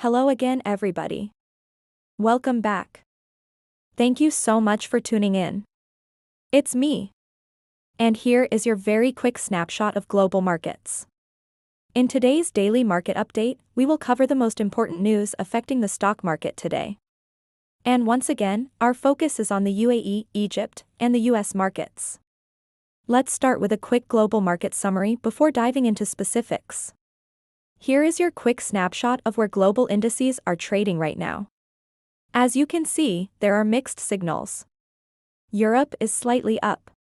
Hello again, everybody. Welcome back. Thank you so much for tuning in. It's me. And here is your very quick snapshot of global markets. In today's daily market update, we will cover the most important news affecting the stock market today. And once again, our focus is on the UAE, Egypt, and the US markets. Let's start with a quick global market summary before diving into specifics. Here is your quick snapshot of where global indices are trading right now. As you can see, there are mixed signals. Europe is slightly up.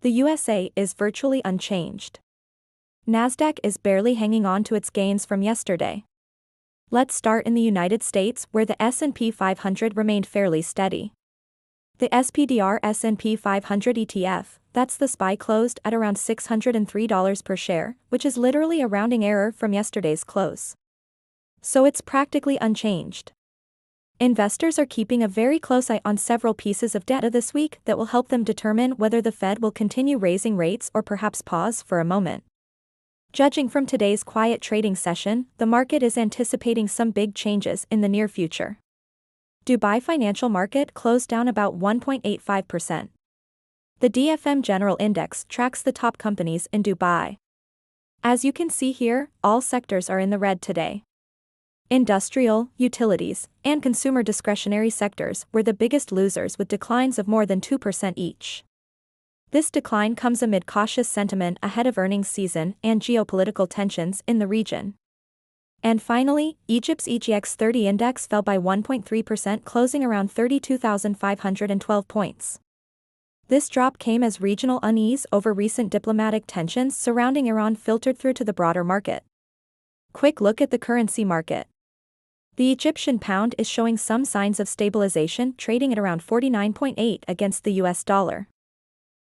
The USA is virtually unchanged. Nasdaq is barely hanging on to its gains from yesterday. Let's start in the United States, where the S&P 500 remained fairly steady. The SPDR S&P 500 ETF, that's the SPY, closed at around $603 per share, which is literally a rounding error from yesterday's close. So it's practically unchanged. Investors are keeping a very close eye on several pieces of data this week that will help them determine whether the Fed will continue raising rates or perhaps pause for a moment. Judging from today's quiet trading session, the market is anticipating some big changes in the near future. Dubai financial market closed down about 1.85%. The DFM General Index tracks the top companies in Dubai. As you can see here, all sectors are in the red today. Industrial, utilities, and consumer discretionary sectors were the biggest losers with declines of more than 2% each. This decline comes amid cautious sentiment ahead of earnings season and geopolitical tensions in the region. And finally, Egypt's EGX 30 index fell by 1.3%, closing around 32,512 points. This drop came as regional unease over recent diplomatic tensions surrounding Iran filtered through to the broader market. Quick look at the currency market. The Egyptian pound is showing some signs of stabilization, trading at around 49.8 against the US dollar.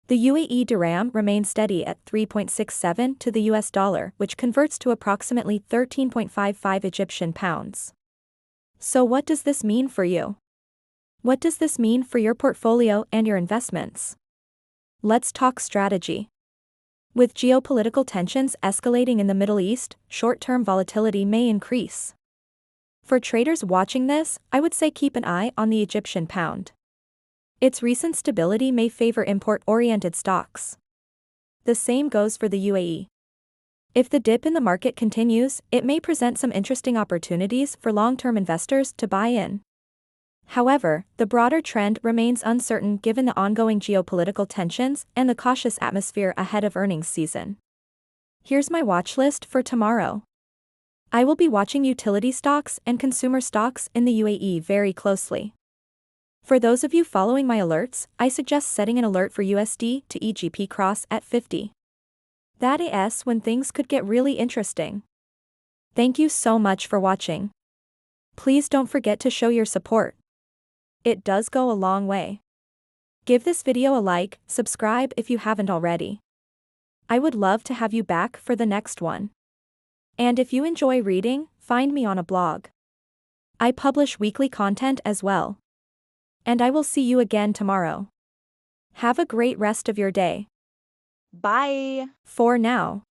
The UAE dirham remains steady at 3.67 to the US dollar, which converts to approximately 13.55 Egyptian pounds. So what does this mean for you? What does this mean for your portfolio and your investments? Let's talk strategy. With geopolitical tensions escalating in the Middle East, short-term volatility may increase. For traders watching this, I would say keep an eye on the Egyptian pound. Its recent stability may favor import-oriented stocks. The same goes for the UAE. If the dip in the market continues, it may present some interesting opportunities for long-term investors to buy in. However, the broader trend remains uncertain given the ongoing geopolitical tensions and the cautious atmosphere ahead of earnings season. Here's my watch list for tomorrow. I will be watching utility stocks and consumer stocks in the UAE very closely. For those of you following my alerts, I suggest setting an alert for USD to EGP cross at 50. That is when things could get really interesting. Thank you so much for watching. Please don't forget to show your support. It does go a long way. Give this video a like, subscribe if you haven't already. I would love to have you back for the next one. And if you enjoy reading, find me on a blog. I publish weekly content as well. And I will see you again tomorrow. Have a great rest of your day. Bye. For now.